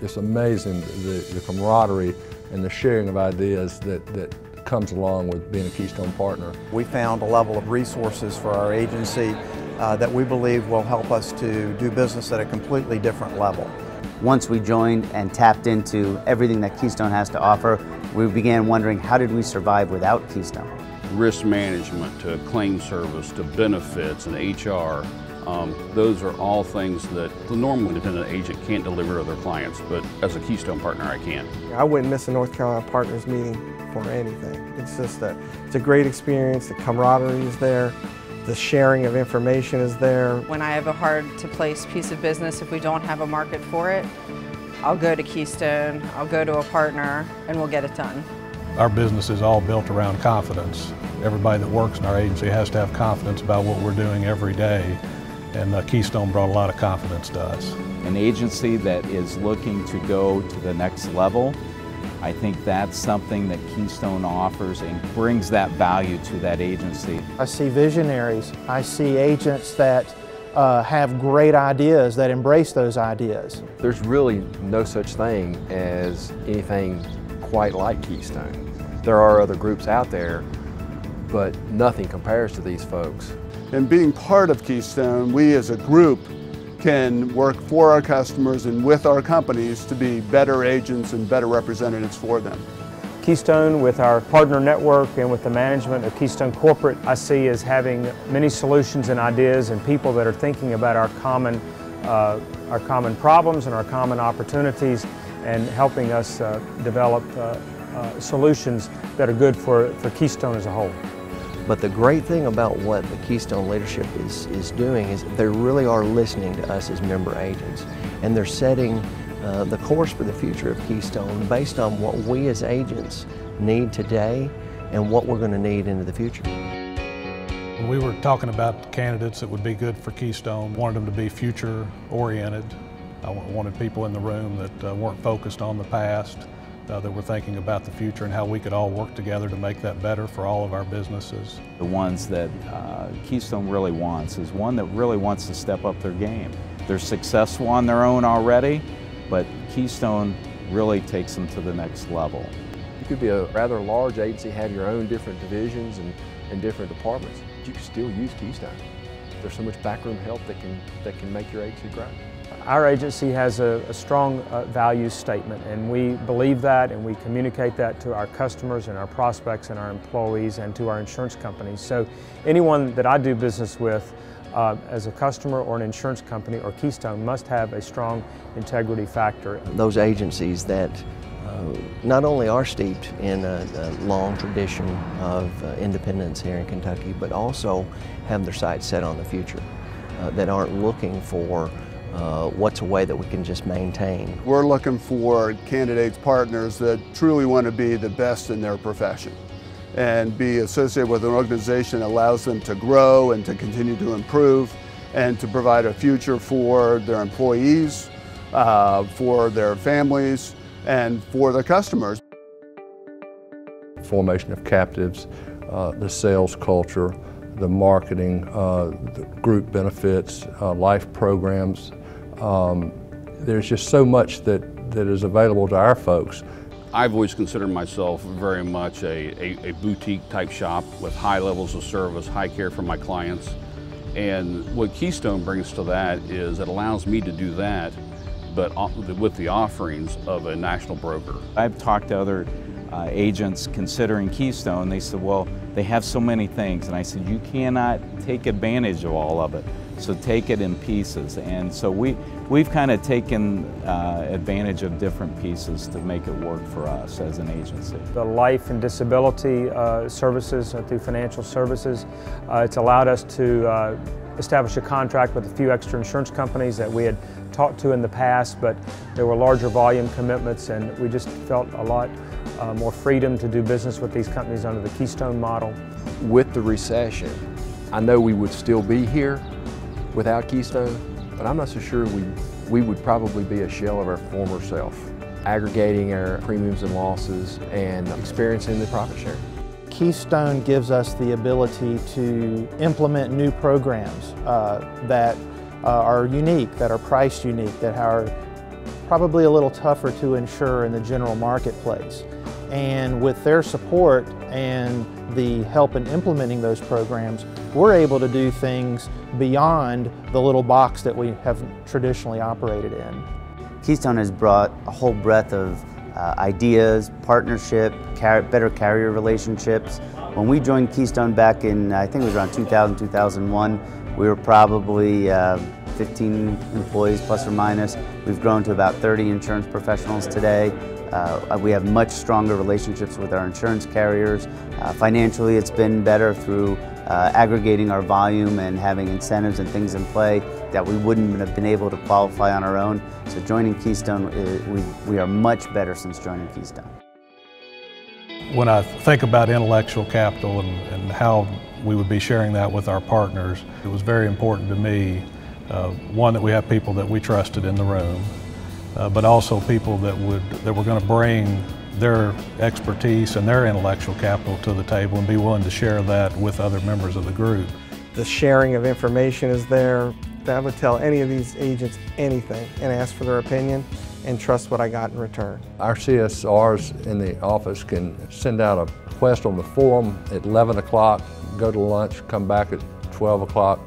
It's amazing the camaraderie and the sharing of ideas that comes along with being a Keystone partner. We found a level of resources for our agency that we believe will help us to do business at a completely different level. Once we joined and tapped into everything that Keystone has to offer, we began wondering, how did we survive without Keystone? Risk management to claim service to benefits and HR, those are all things that the normal independent agent can't deliver to their clients, but as a Keystone partner I can. I wouldn't miss a North Carolina Partners meeting for anything. It's just that it's a great experience, the camaraderie is there, the sharing of information is there. When I have a hard to place piece of business, if we don't have a market for it, I'll go to Keystone, I'll go to a partner, and we'll get it done. Our business is all built around confidence. Everybody that works in our agency has to have confidence about what we're doing every day, and Keystone brought a lot of confidence to us. An agency that is looking to go to the next level, I think that's something that Keystone offers and brings that value to that agency. I see visionaries, I see agents that have great ideas, that embrace those ideas. There's really no such thing as anything quite like Keystone. There are other groups out there, but nothing compares to these folks. And being part of Keystone, we as a group can work for our customers and with our companies to be better agents and better representatives for them. Keystone, with our partner network and with the management of Keystone Corporate, I see as having many solutions and ideas and people that are thinking about our common problems and our common opportunities, and helping us develop solutions that are good for Keystone as a whole. But the great thing about what the Keystone leadership is doing is they really are listening to us as member agents, and they're setting the course for the future of Keystone based on what we as agents need today and what we're going to need into the future. When we were talking about candidates that would be good for Keystone, wanted them to be future oriented. I wanted people in the room that weren't focused on the past, that were thinking about the future and how we could all work together to make that better for all of our businesses. The ones that Keystone really wants is one that really wants to step up their game. They're successful on their own already, but Keystone really takes them to the next level. You could be a rather large agency, have your own different divisions and different departments. You can still use Keystone. There's so much backroom help that can make your agency grow. Our agency has a strong values statement, and we believe that, and we communicate that to our customers and our prospects and our employees and to our insurance companies. So anyone that I do business with as a customer or an insurance company or Keystone must have a strong integrity factor. Those agencies that not only are steeped in a long tradition of independence here in Kentucky, but also have their sights set on the future, that aren't looking for what's a way that we can just maintain. We're looking for candidates, partners that truly want to be the best in their profession and be associated with an organization that allows them to grow and to continue to improve and to provide a future for their employees, for their families, and for their customers. Formation of captives, the sales culture, the marketing, the group benefits, life programs. There's just so much that is available to our folks. I've always considered myself very much a boutique type shop with high levels of service, high care for my clients. And what Keystone brings to that is it allows me to do that, but with the offerings of a national broker. I've talked to other agents considering Keystone. They said, well, they have so many things. And I said, you cannot take advantage of all of it. So take it in pieces. And so we've kind of taken advantage of different pieces to make it work for us as an agency. The life and disability services through financial services, it's allowed us to establish a contract with a few extra insurance companies that we had talked to in the past, but there were larger volume commitments, and we just felt a lot more freedom to do business with these companies under the Keystone model. With the recession, I know we would still be here without Keystone, but I'm not so sure we would probably be a shell of our former self, aggregating our premiums and losses and experiencing the profit share. Keystone gives us the ability to implement new programs that are unique, that are priced unique, that are probably a little tougher to insure in the general marketplace. And with their support and the help in implementing those programs, we're able to do things beyond the little box that we have traditionally operated in. Keystone has brought a whole breadth of ideas, partnership, better carrier relationships. When we joined Keystone back in, I think it was around 2000, 2001, we were probably 15 employees plus or minus. We've grown to about 30 insurance professionals today. We have much stronger relationships with our insurance carriers. Financially, it's been better through aggregating our volume and having incentives and things in play that we wouldn't have been able to qualify on our own. So joining Keystone, we are much better since joining Keystone. When I think about intellectual capital and how we would be sharing that with our partners, it was very important to me, one, that we have people that we trusted in the room, but also people that were going to bring their expertise and their intellectual capital to the table and be willing to share that with other members of the group. The sharing of information is there. I would tell any of these agents anything and ask for their opinion and trust what I got in return. Our CSRs in the office can send out a request on the forum at 11 o'clock, go to lunch, come back at 12 o'clock,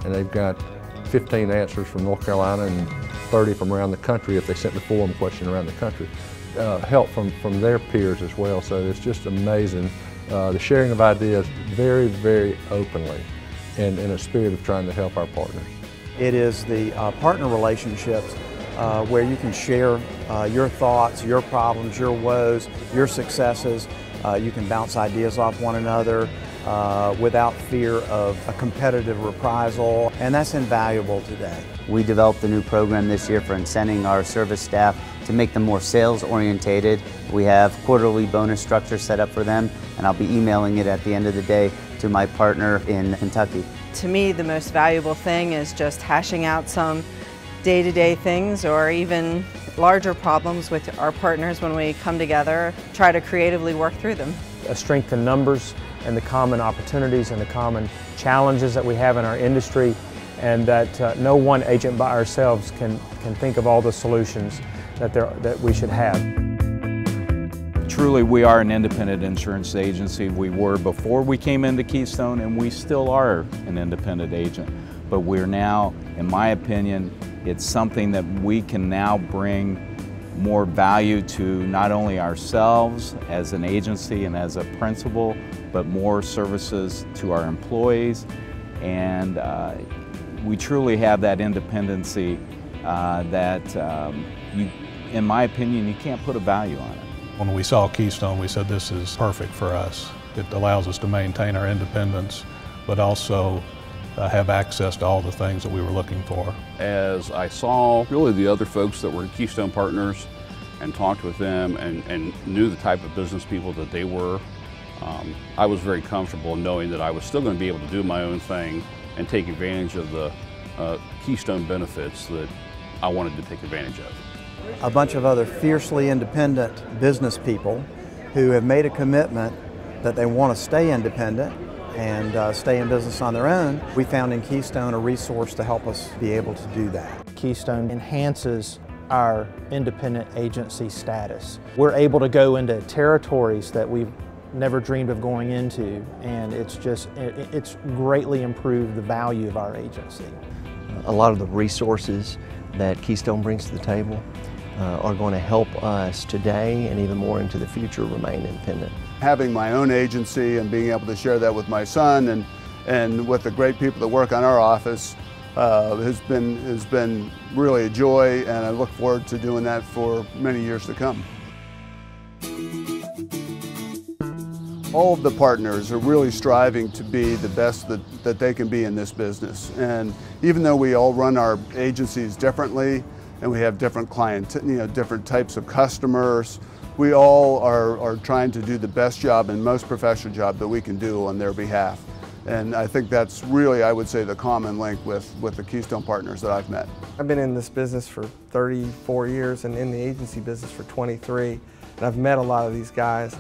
and they've got 15 answers from North Carolina and 30 from around the country if they sent the forum question around the country. Help from their peers as well, so it's just amazing. The sharing of ideas very, very openly and in a spirit of trying to help our partners. It is the partner relationships where you can share your thoughts, your problems, your woes, your successes. You can bounce ideas off one another without fear of a competitive reprisal, and that's invaluable today. We developed a new program this year for incenting our service staff to make them more sales orientated. We have quarterly bonus structure set up for them, and I'll be emailing it at the end of the day to my partner in Kentucky. To me, the most valuable thing is just hashing out some day-to-day things or even larger problems with our partners when we come together, try to creatively work through them. A strength in numbers and the common opportunities and the common challenges that we have in our industry, and that no one agent by ourselves can think of all the solutions that we should have. Truly, we are an independent insurance agency. We were before we came into Keystone, and we still are an independent agent. But we're now, in my opinion, it's something that we can now bring more value to not only ourselves as an agency and as a principal, but more services to our employees. And we truly have that independency that in my opinion, you can't put a value on it. When we saw Keystone, we said this is perfect for us. It allows us to maintain our independence, but also have access to all the things that we were looking for. As I saw really the other folks that were Keystone partners and talked with them and knew the type of business people that they were, I was very comfortable knowing that I was still going to be able to do my own thing and take advantage of the Keystone benefits that I wanted to take advantage of. A bunch of other fiercely independent business people who have made a commitment that they want to stay independent and stay in business on their own. We found in Keystone a resource to help us be able to do that. Keystone enhances our independent agency status. We're able to go into territories that we've never dreamed of going into, and it's greatly improved the value of our agency. A lot of the resources that Keystone brings to the table are going to help us today and even more into the future remain independent. Having my own agency and being able to share that with my son and with the great people that work on our office has been really a joy, and I look forward to doing that for many years to come. All of the partners are really striving to be the best that they can be in this business. And even though we all run our agencies differently and we have different different types of customers, we all are trying to do the best job and most professional job that we can do on their behalf. And I think that's really, I would say, the common link with the Keystone partners that I've met. I've been in this business for 34 years and in the agency business for 23, and I've met a lot of these guys.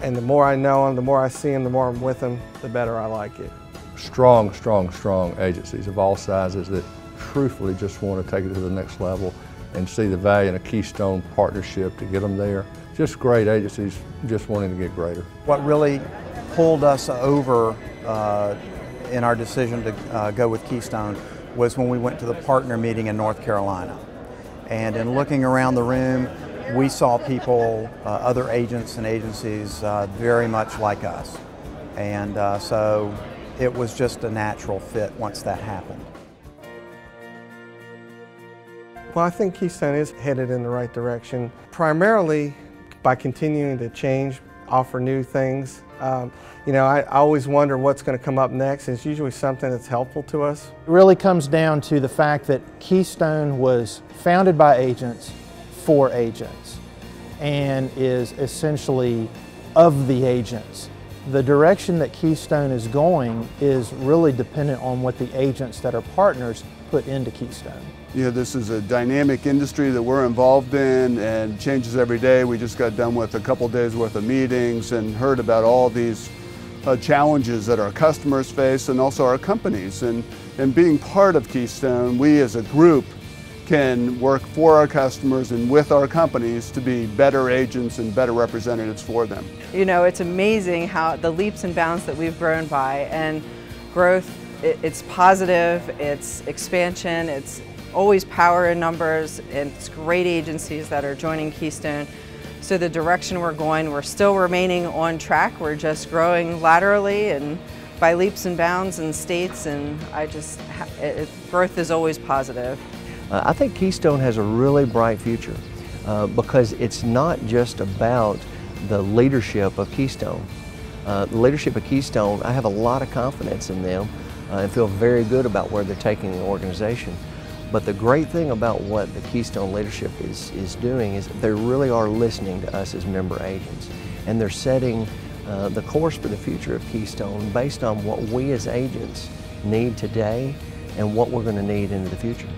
And the more I know them, the more I see them, the more I'm with them, the better I like it. Strong, strong, strong agencies of all sizes that truthfully just want to take it to the next level and see the value in a Keystone partnership to get them there. Just great agencies just wanting to get greater. What really pulled us over in our decision to go with Keystone was when we went to the partner meeting in North Carolina. And in looking around the room, we saw people, other agents and agencies very much like us. And so it was just a natural fit once that happened. Well, I think Keystone is headed in the right direction, primarily by continuing to change, offer new things. You know, I always wonder what's going to come up next. It's usually something that's helpful to us. It really comes down to the fact that Keystone was founded by agents for agents and is essentially of the agents. The direction that Keystone is going is really dependent on what the agents that are partners put into Keystone. You know, this is a dynamic industry that we're involved in and changes every day. We just got done with a couple days worth of meetings and heard about all these challenges that our customers face and also our companies. And being part of Keystone, we as a group can work for our customers and with our companies to be better agents and better representatives for them. You know, it's amazing how the leaps and bounds that we've grown by, and growth, it's positive, it's expansion, it's always power in numbers, and it's great agencies that are joining Keystone. So the direction we're going, we're still remaining on track. We're just growing laterally and by leaps and bounds in states, and growth is always positive. I think Keystone has a really bright future because it's not just about the leadership of Keystone. The leadership of Keystone, I have a lot of confidence in them and feel very good about where they're taking the organization. But the great thing about what the Keystone leadership is doing is they really are listening to us as member agents, and they're setting the course for the future of Keystone based on what we as agents need today and what we're going to need into the future.